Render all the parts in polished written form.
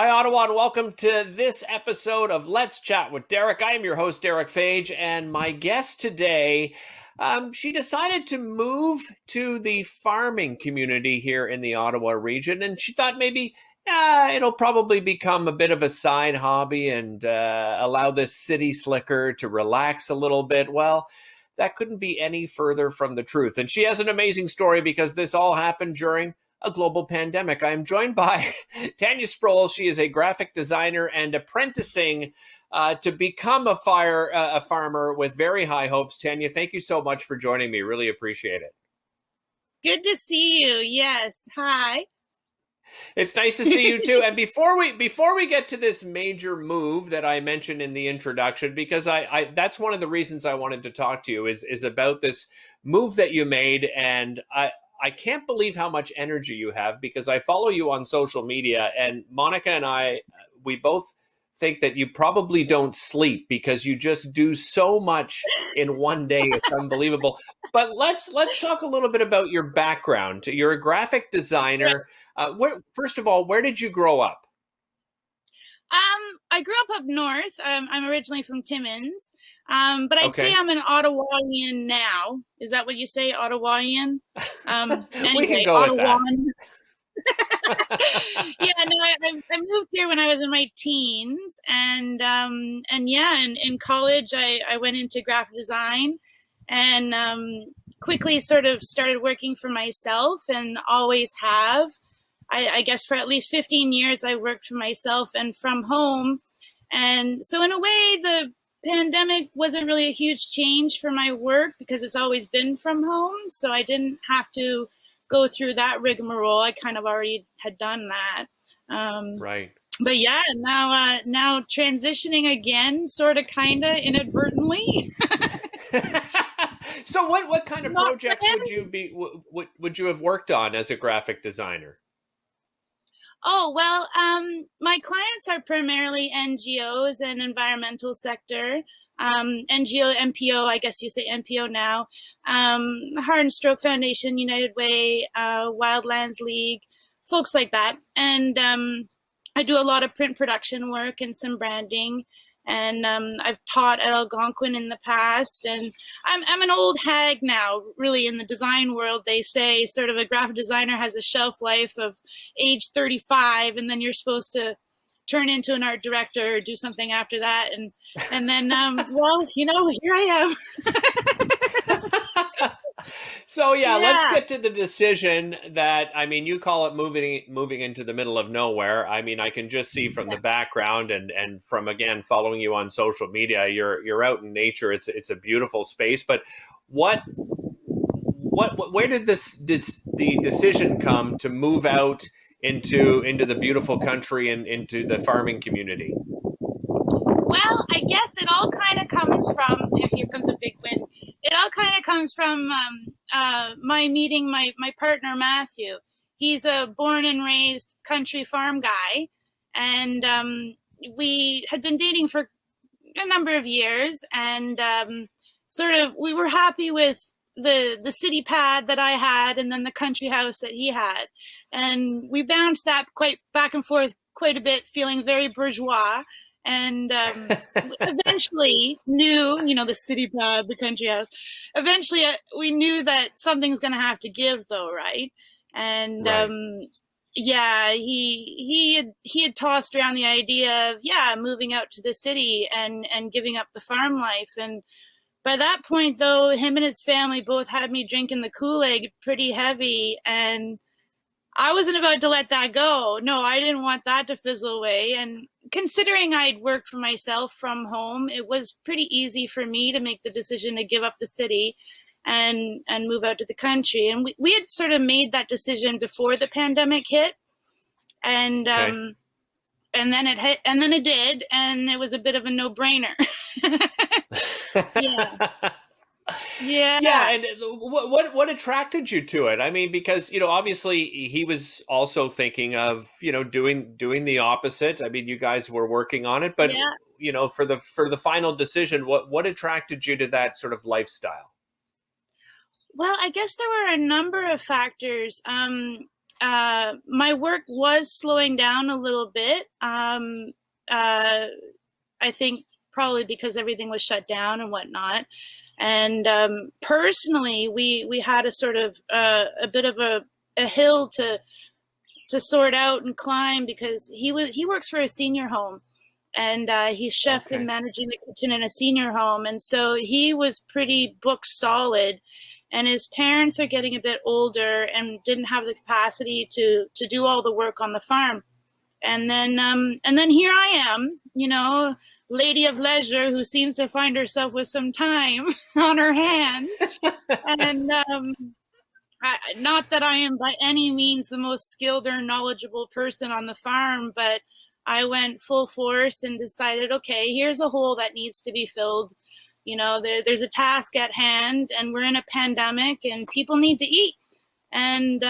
Hi, Ottawa, and welcome to this episode of Let's Chat with Derick. I am your host, Derick Fage, and my guest today, she decided to move to the farming community here in the Ottawa region, and she thought maybe it'll probably become a bit of a side hobby and allow this city slicker to relax a little bit. Well, that couldn't be any further from the truth, and she has an amazing story because this all happened during a global pandemic. I am joined by Tanya Sprowl. She is a graphic designer and apprenticing to become a farmer with very high hopes. Tanya, thank you so much for joining me. Really appreciate it. Good to see you. Yes. Hi. It's nice to see you too. And before we get to this major move that I mentioned in the introduction, because I that's one of the reasons I wanted to talk to you is about this move that you made, and I can't believe how much energy you have, because I follow you on social media, and Monica and we both think that you probably don't sleep because you just do so much in one day. It's unbelievable. But let's talk a little bit about your background. You're a graphic designer. First of all, where did you grow up? I grew up north. I'm originally from Timmins, but I'd say Okay. I'm an Ottawayan now. Is that what you say, Ottawayan? We can go with that. Yeah, no, I moved here when I was in my teens, and yeah, in college I went into graphic design, and quickly sort of started working for myself, and always have. I guess for at least 15 years, I worked for myself and from home. And so in a way, the pandemic wasn't really a huge change for my work because it's always been from home. So I didn't have to go through that rigmarole. I kind of already had done that. Right. But yeah, now transitioning again, sort of, kind of inadvertently. So what kind of Not projects would you have worked on as a graphic designer? Oh, well, my clients are primarily NGOs and environmental sector. NGO, NPO, I guess you say NPO now. Heart and Stroke Foundation, United Way, Wildlands League, folks like that. And I do a lot of print production work and some branding. And I've taught at Algonquin in the past, and I'm an old hag now, really, in the design world. They say sort of a graphic designer has a shelf life of age 35, and then you're supposed to turn into an art director or do something after that. And then, well, here I am. So let's get to the decision that, I mean, you call it moving into the middle of nowhere. I mean, I can just see from the background and from, again, following you on social media, you're out in nature. It's a beautiful space. But where did the decision come to move out into the beautiful country and into the farming community? Well, I guess it all kind of comes from, here comes a big wind. It all kind of comes from my meeting my partner, Matthew. He's a born and raised country farm guy. And we had been dating for a number of years. And sort of we were happy with the city pad that I had and then the country house that he had. And we bounced that quite back and forth quite a bit, feeling very bourgeois. And eventually knew, the city pad, the country house. Eventually, we knew that something's going to have to give, though, right? And right. Yeah, he had tossed around the idea of moving out to the city and giving up the farm life. And by that point, though, him and his family both had me drinking the Kool-Aid pretty heavy, and I wasn't about to let that go. No, I didn't want that to fizzle away. And considering I'd worked for myself from home, it was pretty easy for me to make the decision to give up the city and move out to the country. And we had sort of made that decision before the pandemic hit. And Okay. and then it hit, and then it did, and it was a bit of a no-brainer. Yeah. Yeah. Yeah, and what attracted you to it? I mean, because obviously he was also thinking of doing the opposite. I mean, you guys were working on it, but for the final decision, what attracted you to that sort of lifestyle? Well, I guess there were a number of factors. my work was slowing down a little bit. I think probably because everything was shut down and whatnot. And personally, we had a sort of a bit of a hill to sort out and climb, because he works for a senior home, and he's chef and managing the kitchen in a senior home, and so he was pretty book solid. And his parents are getting a bit older and didn't have the capacity to do all the work on the farm. And then here I am, lady of leisure who seems to find herself with some time on her hands. And not that I am by any means the most skilled or knowledgeable person on the farm, but I went full force and decided, okay, here's a hole that needs to be filled. There's a task at hand, and we're in a pandemic, and people need to eat. And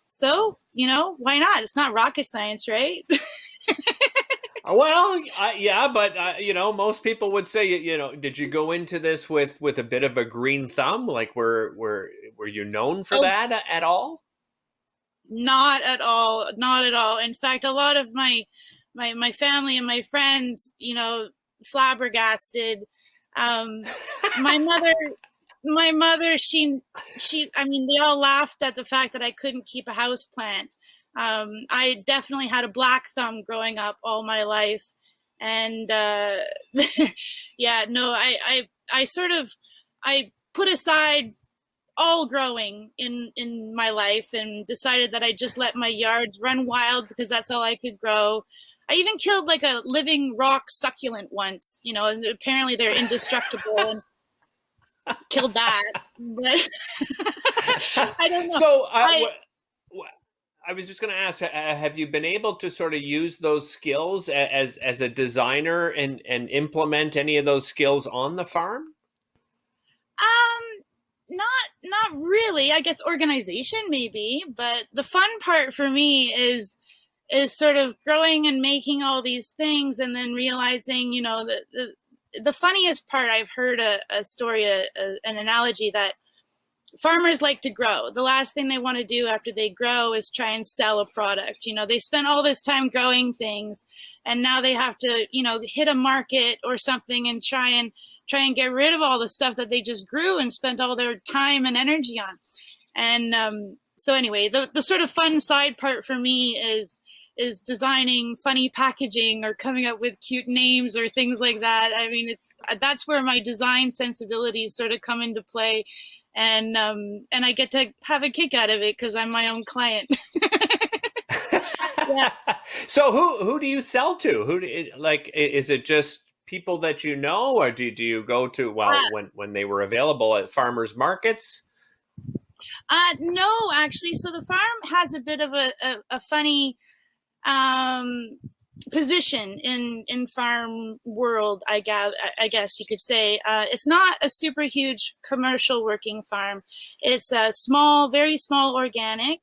so, why not? It's not rocket science, right? Well, yeah, but most people would say, did you go into this with a bit of a green thumb? Like, were you known for that at all? Not at all. Not at all. In fact, a lot of my family and my friends, flabbergasted. My mother, she, I mean, they all laughed at the fact that I couldn't keep a house plant. I definitely had a black thumb growing up all my life. And, yeah, no, I put aside all growing in my life and decided that I'd just let my yards run wild, because that's all I could grow. I even killed like a living rock succulent once, and apparently they're indestructible, and killed that. But I don't know. So I was just going to ask, have you been able to sort of use those skills as a designer and implement any of those skills on the farm? Not really. I guess organization maybe, but the fun part for me is sort of growing and making all these things, and then realizing, the funniest part, I've heard a story, an analogy, that farmers like to grow. The last thing they want to do after they grow is try and sell a product. They spent all this time growing things, and now they have to, hit a market or something and try and get rid of all the stuff that they just grew and spent all their time and energy on. And so anyway, the sort of fun side part for me is designing funny packaging or coming up with cute names or things like that. I mean, that's where my design sensibilities sort of come into play. And I get to have a kick out of it because I'm my own client. Yeah. So who do you sell to? Is it just people that you know, or do you go to when they were available at farmers markets? No, actually. So the farm has a bit of a funny position in farm world, I guess you could say. It's not a super huge commercial working farm. It's a small, very small organic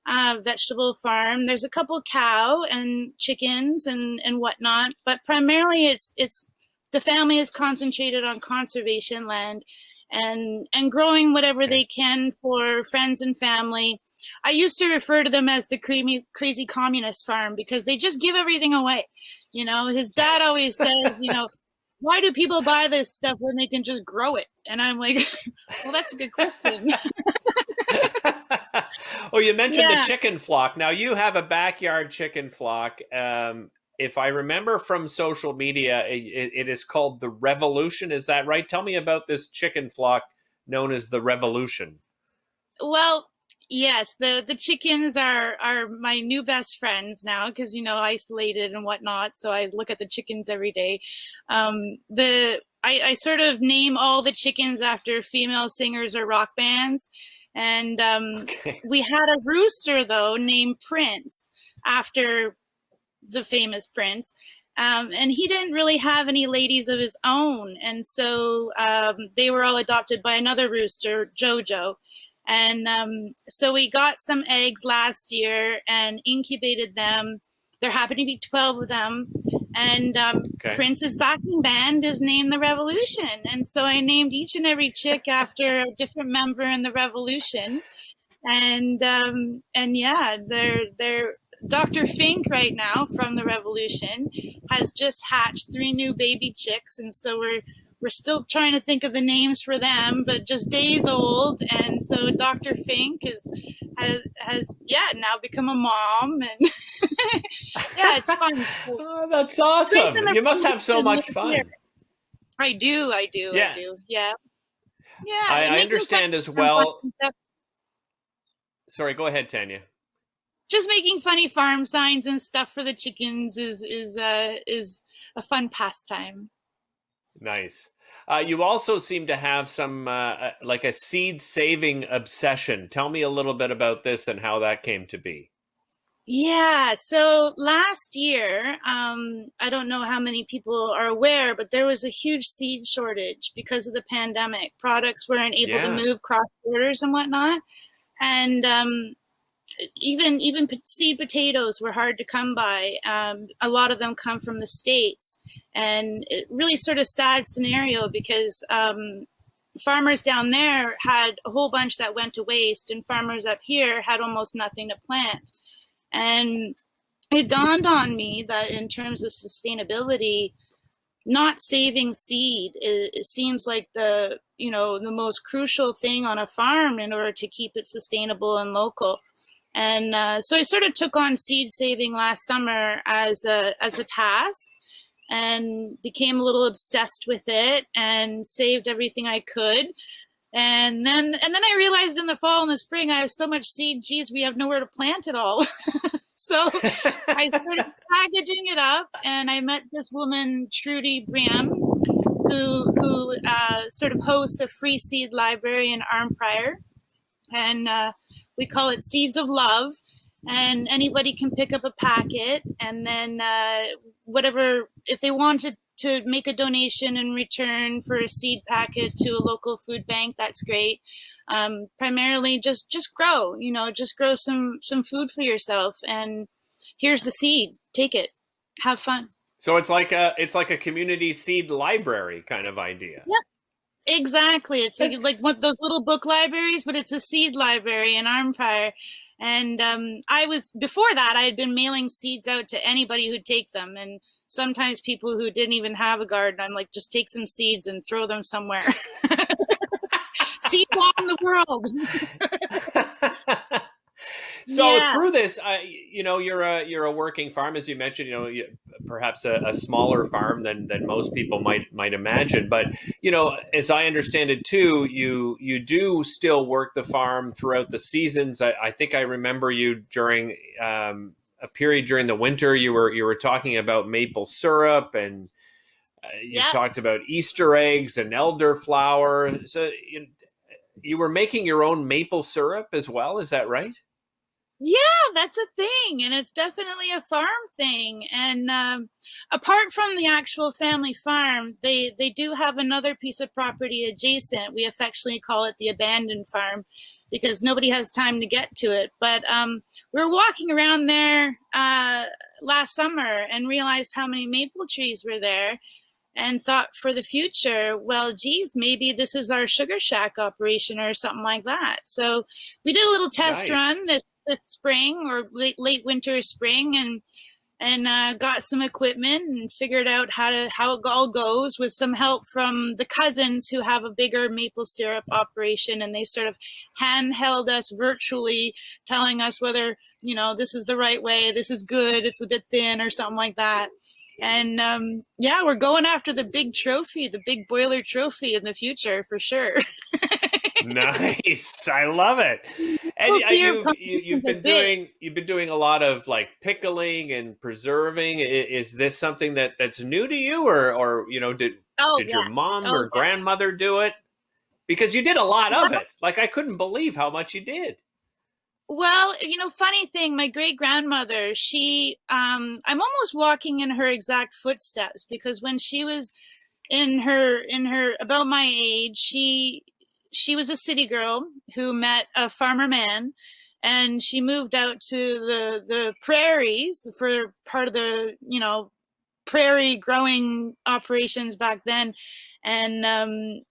vegetable farm. There's a couple cow and chickens and whatnot, but primarily it's the family is concentrated on conservation land and growing whatever they can for friends and family. I used to refer to them as the crazy communist farm, because they just give everything away. His dad always says, why do people buy this stuff when they can just grow it? And I'm like, well, that's a good question. Oh, you mentioned the chicken flock. Now, you have a backyard chicken flock. If I remember from social media, it is called the Revolution. Is that right? Tell me about this chicken flock known as the Revolution. Well, yes, the chickens are my new best friends now, because, isolated and whatnot. So I look at the chickens every day. I sort of name all the chickens after female singers or rock bands. And we had a rooster, though, named Prince, after the famous Prince. And he didn't really have any ladies of his own. And so they were all adopted by another rooster, Jojo. And so we got some eggs last year and incubated them. There happened to be 12 of them. And Prince's backing band is named the Revolution. And so I named each and every chick after a different member in the Revolution. And yeah, they're Dr. Fink right now from the Revolution has just hatched 3 new baby chicks, and so we're still trying to think of the names for them, but just days old. And so Dr. Fink has now become a mom, and yeah, it's fun. Oh, that's awesome. You must have so much fun. I do. Yeah. Yeah. I understand as well. Sorry, go ahead, Tanya. Just making funny farm signs and stuff for the chickens is a fun pastime. Nice. You also seem to have some like a seed saving obsession. Tell me a little bit about this and how that came to be. Yeah, so last year, I don't know how many people are aware, but there was a huge seed shortage because of the pandemic. Products weren't able to move cross borders and whatnot. And even seed potatoes were hard to come by. A lot of them come from the States, and it really sort of sad scenario because farmers down there had a whole bunch that went to waste, and farmers up here had almost nothing to plant. And it dawned on me that in terms of sustainability, not saving seed, it seems like the most crucial thing on a farm in order to keep it sustainable and local. And so I sort of took on seed saving last summer as a task, and became a little obsessed with it and saved everything I could. And then I realized in the fall and the spring I have so much seed, geez, we have nowhere to plant it all. So I started packaging it up, and I met this woman, Trudy Briam, who sort of hosts a free seed library in Arnprior, and we call it Seeds of Love. And anybody can pick up a packet, and then whatever, if they wanted to make a donation in return for a seed packet to a local food bank, that's great. Primarily just grow, just grow some food for yourself, and here's the seed, take it, have fun. So it's like a community seed library kind of idea. Yep, exactly. It's like one of those little book libraries, but it's a seed library in Arnprior. And before that, I had been mailing seeds out to anybody who'd take them, and sometimes people who didn't even have a garden, I'm like, just take some seeds and throw them somewhere. Seed on the world. So through this, you're a working farm, as you mentioned. Perhaps a smaller farm than most people might imagine. But as I understand it too, you do still work the farm throughout the seasons. I think I remember you during a period during the winter. You were talking about maple syrup, and you talked about Easter eggs and elderflower. So you were making your own maple syrup as well. Is that right? Yeah, that's a thing, and it's definitely a farm thing. And apart from the actual family farm, they do have another piece of property adjacent. We affectionately call it the abandoned farm, because nobody has time to get to it. But we were walking around there last summer and realized how many maple trees were there, and thought for the future, well, geez, maybe this is our sugar shack operation or something like that. So we did a little test run this spring, or late winter spring, and got some equipment and figured out how it all goes, with some help from the cousins who have a bigger maple syrup operation, and they sort of handheld us virtually, telling us whether this is the right way, this is good, it's a bit thin, or something like that. And we're going after the big trophy, the big boiler trophy in the future for sure. Nice, I love it. And you've been doing a lot of like pickling and preserving. Is this something that's new to you, or did your mom or grandmother do it? Because you did a lot of it. Like, I couldn't believe how much you did. Well, funny thing, my great grandmother, I'm almost walking in her exact footsteps, because when she was in her about my age, she was a city girl who met a farmer man, and she moved out to the prairies for part of the prairie growing operations back then. And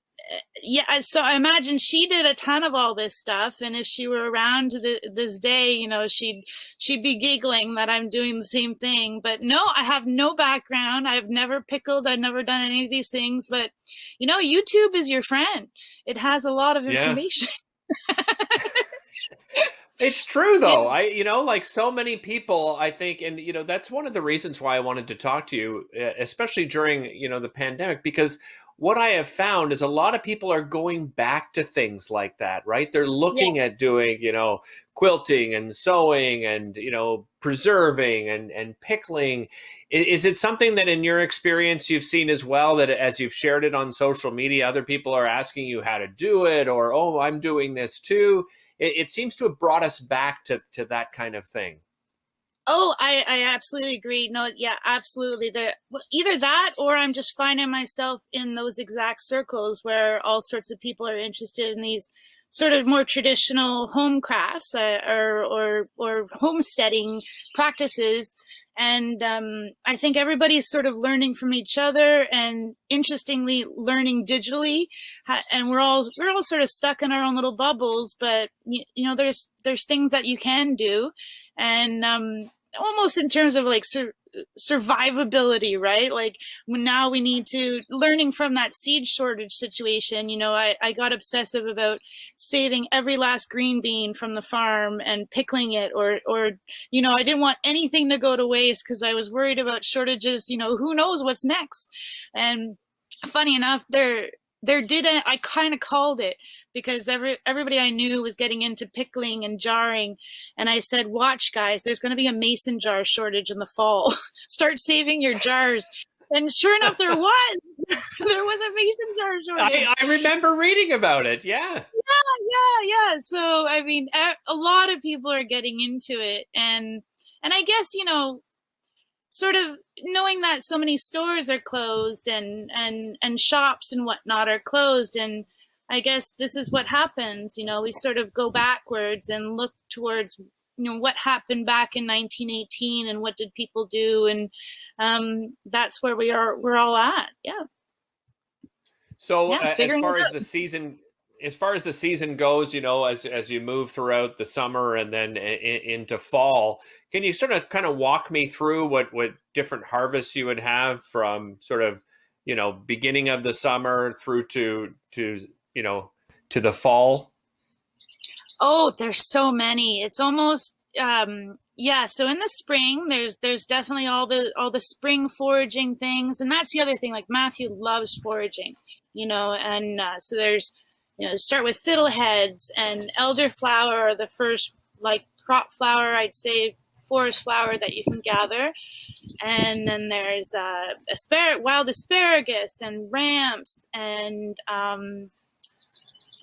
yeah, so I imagine she did a ton of all this stuff, and if she were around this day, she'd be giggling that I'm doing the same thing. But no, I have no background. I've never pickled. I've never done any of these things. But YouTube is your friend. It has a lot of information. It's true though. Yeah. Like so many people, I think, and that's one of the reasons why I wanted to talk to you, especially during, the pandemic, because what I have found is a lot of people are going back to things like that, right? They're looking at doing, quilting and sewing and, preserving and pickling. Is it something that in your experience you've seen as well, that as you've shared it on social media, other people are asking you how to do it, or, oh, I'm doing this too? It seems to have brought us back to that kind of thing. Oh, I absolutely agree. No, yeah, absolutely. Either that, or I'm just finding myself in those exact circles where all sorts of people are interested in these sort of more traditional home crafts, or homesteading practices. And I think everybody's sort of learning from each other, and interestingly learning digitally. And we're all sort of stuck in our own little bubbles, but there's things that you can do, and almost in terms of like survivability, right? Like now we need to learning from that seed shortage situation. I got obsessive about saving every last green bean from the farm and pickling it, or I didn't want anything to go to waste because I was worried about shortages. Who knows what's next? And funny enough, I kind of called it, because everybody I knew was getting into pickling and jarring, and I said, watch guys, there's going to be a mason jar shortage in the fall. Start saving your jars. And sure enough, there was a mason jar shortage. I remember reading about it. Yeah. So I mean, a lot of people are getting into it, and I guess sort of knowing that so many stores are closed, and shops and whatnot are closed, and I guess this is what happens. We sort of go backwards and look towards what happened back in 1918 and what did people do, and that's where we're all at. Yeah. So as far as the season goes, as you move throughout the summer and then into fall, can you sort of kind of walk me through what different harvests you would have from sort of, beginning of the summer through to the fall? Oh, there's so many. It's almost, so in the spring, there's definitely all the spring foraging things. And that's the other thing, like Matthew loves foraging, and so there's, start with fiddleheads and elderflower, are the first like crop flower, I'd say, forest flower that you can gather. And then there's wild asparagus and ramps and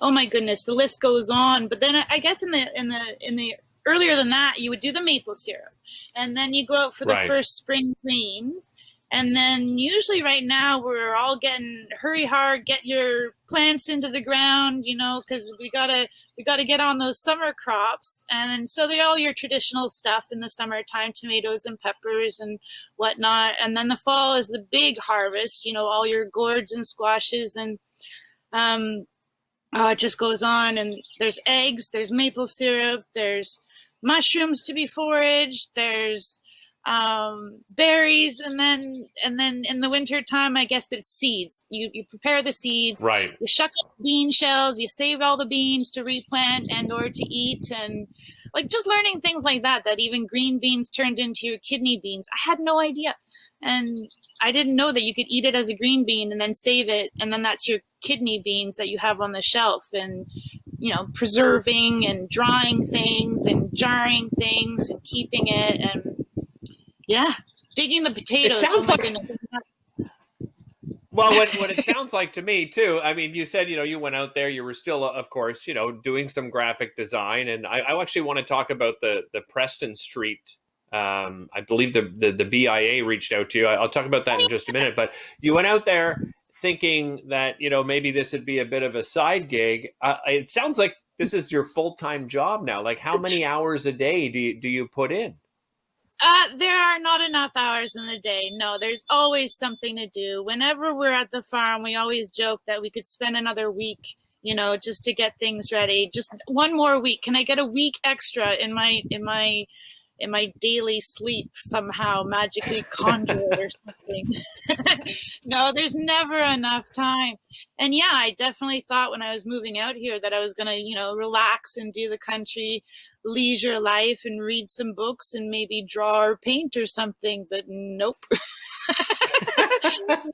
oh my goodness, the list goes on. But then I guess in the earlier than that, you would do the maple syrup, and then you go out for the first spring greens. And then usually right now we're all getting hurry hard, get your plants into the ground, because we gotta get on those summer crops. And so they're all your traditional stuff in the summertime, tomatoes and peppers and whatnot. And then the fall is the big harvest, all your gourds and squashes, and it just goes on. And there's eggs, there's maple syrup, there's mushrooms to be foraged, there's berries, and then in the winter time, I guess that's seeds. You prepare the seeds, right? You shuck up bean shells, you save all the beans to replant and or to eat, and like just learning things like that even green beans turned into your kidney beans. I had no idea, and I didn't know that you could eat it as a green bean and then save it, and then that's your kidney beans that you have on the shelf. And preserving and drying things and jarring things and keeping it, and digging the potatoes. It sounds well, what it sounds like to me too. I mean, you said you went out there. You were still, of course, doing some graphic design, and I actually want to talk about the Preston Street. I believe the BIA reached out to you. I'll talk about that in just a minute. But you went out there thinking that maybe this would be a bit of a side gig. It sounds like this is your full-time job now. Like, how many hours a day do you put in? There are not enough hours in the day. No, there's always something to do. Whenever we're at the farm, we always joke that we could spend another week, just to get things ready. Just one more week. Can I get a week extra in my daily sleep somehow magically conjure it or something? No, there's never enough time. And yeah, I definitely thought when I was moving out here that I was going to, relax and do the country leisure life and read some books and maybe draw or paint or something, but nope.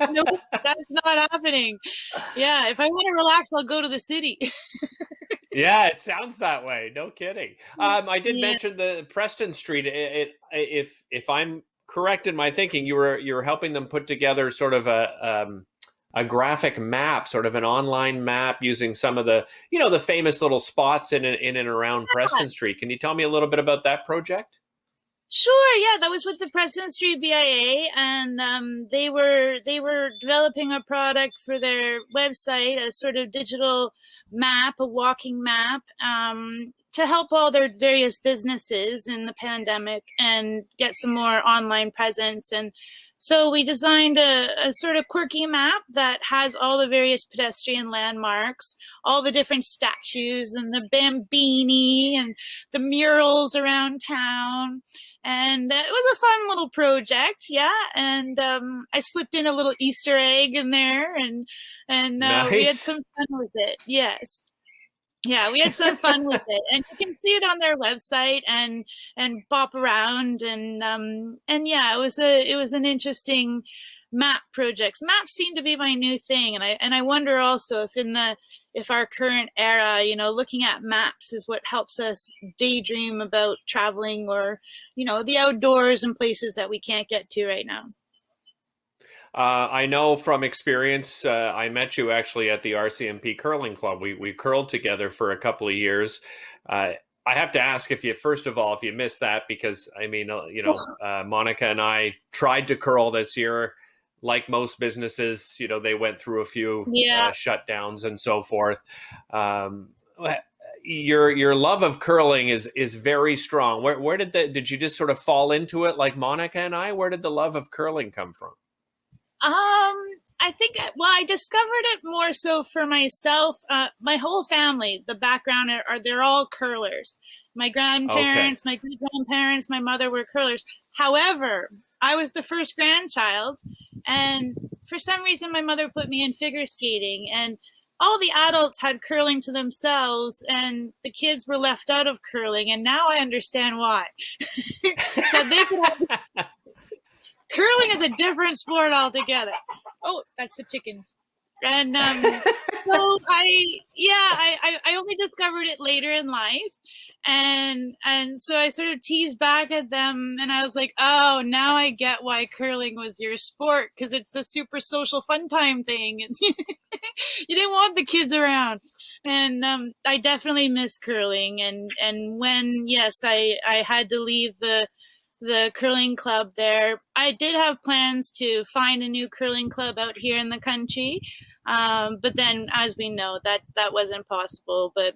Nope, that's not happening. Yeah, if I want to relax, I'll go to the city. Yeah, it sounds that way. No kidding. I did mention the Preston Street. If I'm correct in my thinking, you were helping them put together sort of a graphic map, sort of an online map using some of the the famous little spots in and around Preston Street. Can you tell me a little bit about that project? Sure, yeah, that was with the Preston Street BIA, and they were developing a product for their website, a sort of digital map, a walking map, to help all their various businesses in the pandemic and get some more online presence. And so we designed a sort of quirky map that has all the various pedestrian landmarks, all the different statues and the Bambini and the murals around town. And it was a fun little project, yeah. And I slipped in a little Easter egg in there, and Nice. We had some fun with it. Yes, yeah, we had some fun with it, and you can see it on their website and bop around, and yeah, it was an interesting map projects. Maps seem to be my new thing, and I wonder also if our current era, looking at maps is what helps us daydream about traveling or, the outdoors and places that we can't get to right now. I know from experience, I met you actually at the RCMP Curling Club. We curled together for a couple of years. I have to ask if you missed that, because I mean, Monica and I tried to curl this year. Like most businesses, they went through a few shutdowns and so forth. Your love of curling is very strong. Where did you just sort of fall into it like Monica and I? Where did the love of curling come from? I think, I discovered it more so for myself. My whole family, the background they're all curlers. My grandparents, my great grandparents, my mother were curlers. However, I was the first grandchild, and for some reason my mother put me in figure skating, and all the adults had curling to themselves and the kids were left out of curling, and now I understand why. So they could have curling is a different sport altogether. Oh, that's the chickens. And so I only discovered it later in life. And so I sort of teased back at them, and I was like, oh, now I get why curling was your sport, because it's the super social fun time thing. It's you didn't want the kids around. And I definitely miss curling. And when, yes, I had to leave the curling club there, I did have plans to find a new curling club out here in the country. But then, as we know, that wasn't possible. But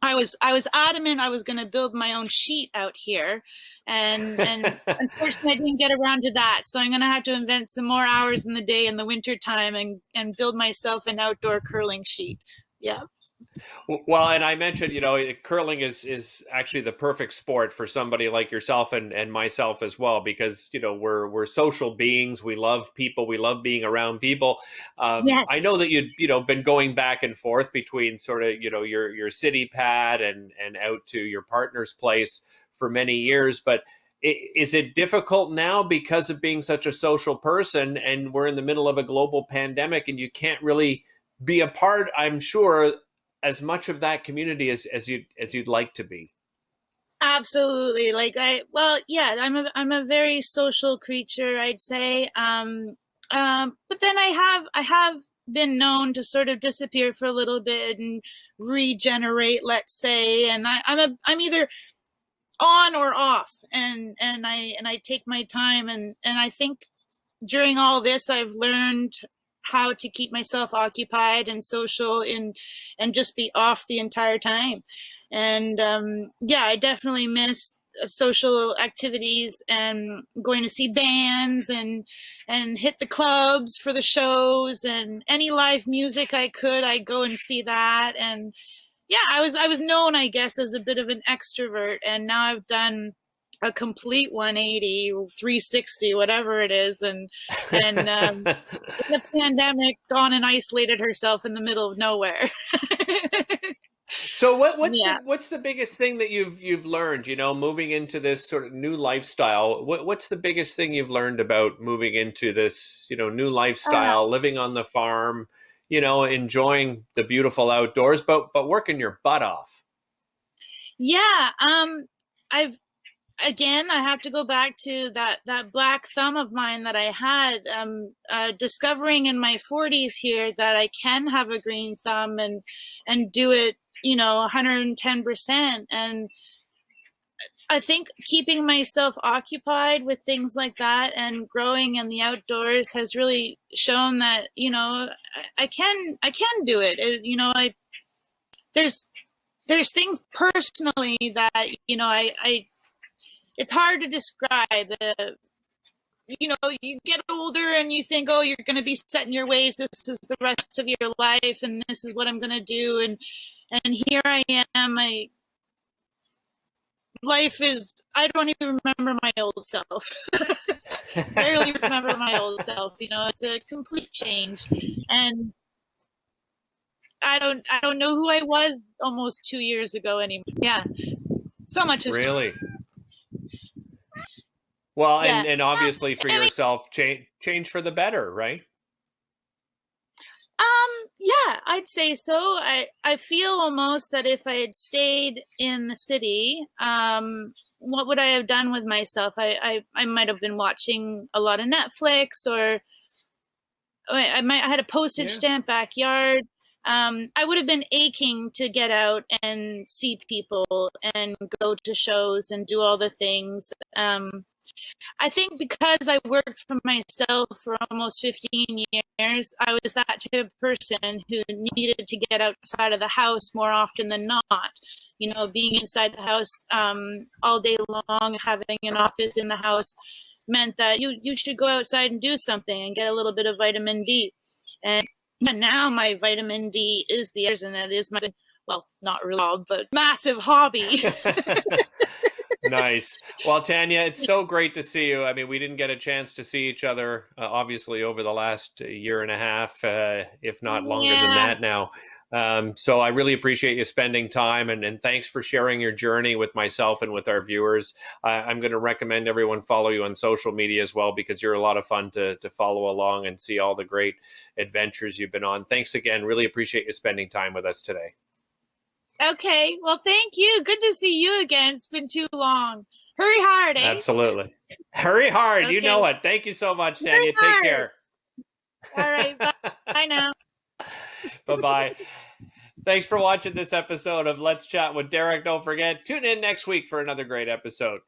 I was adamant I was going to build my own sheet out here, and unfortunately I didn't get around to that. So I'm going to have to invent some more hours in the day in the winter time and build myself an outdoor curling sheet. Yeah. Well, and I mentioned, curling is actually the perfect sport for somebody like yourself and myself as well, because, we're social beings. We love people. We love being around people. Yes. I know that you've been going back and forth between sort of, your city pad and out to your partner's place for many years. But is it difficult now because of being such a social person, and we're in the middle of a global pandemic and you can't really be a part, I'm sure, as much of that community as you'd like to be? Absolutely. I'm a very social creature, I'd say. But then I have been known to sort of disappear for a little bit and regenerate, let's say. And I'm either on or off, and I take my time, and I think during all this I've learned how to keep myself occupied and social and just be off the entire time. And I definitely miss social activities and going to see bands and hit the clubs for the shows, and any live music I'd go and see that. And yeah, I was known, I guess, as a bit of an extrovert, and now I've done a complete 180, 360, whatever it is, and in the pandemic, gone and isolated herself in the middle of nowhere. So what's the biggest thing that you've learned, moving into this sort of new lifestyle? What's the biggest thing you've learned about moving into this, new lifestyle, living on the farm, enjoying the beautiful outdoors, but working your butt off? Yeah, I have to go back to that black thumb of mine that I had, discovering in my 40s here that I can have a green thumb and do it, 110%. And I think keeping myself occupied with things like that and growing in the outdoors has really shown that, I can do it. There's things personally that, it's hard to describe. You get older and you think, oh, you're going to be set in your ways. This is the rest of your life, and this is what I'm going to do. And here I am. I don't even remember my old self. Barely remember my old self. It's a complete change. And I don't know who I was almost 2 years ago anymore. Yeah. So much has really changed. Well, yeah. and obviously for yourself, change for the better, right? Yeah, I'd say so. I feel almost that if I had stayed in the city, what would I have done with myself? I might have been watching a lot of Netflix, or I had a postage stamp backyard. I would have been aching to get out and see people and go to shows and do all the things. I think because I worked for myself for almost 15 years, I was that type of person who needed to get outside of the house more often than not. Being inside the house all day long, having an office in the house meant that you should go outside and do something and get a little bit of vitamin D. And now my vitamin D is the airs, and that is my, well, not really, but massive hobby. Nice. Well, Tanya, it's so great to see you. I mean, we didn't get a chance to see each other, obviously, over the last year and a half, if not longer than that now. So I really appreciate you spending time, and thanks for sharing your journey with myself and with our viewers. I'm going to recommend everyone follow you on social media as well, because you're a lot of fun to follow along and see all the great adventures you've been on. Thanks again. Really appreciate you spending time with us today. Okay. Well, thank you. Good to see you again. It's been too long. Hurry hard, eh? Absolutely. Hurry hard. Okay. You know it. Thank you so much, Tanya. Take care. All right. Bye now. Bye-bye. Thanks for watching this episode of Let's Chat with Derick. Don't forget, tune in next week for another great episode.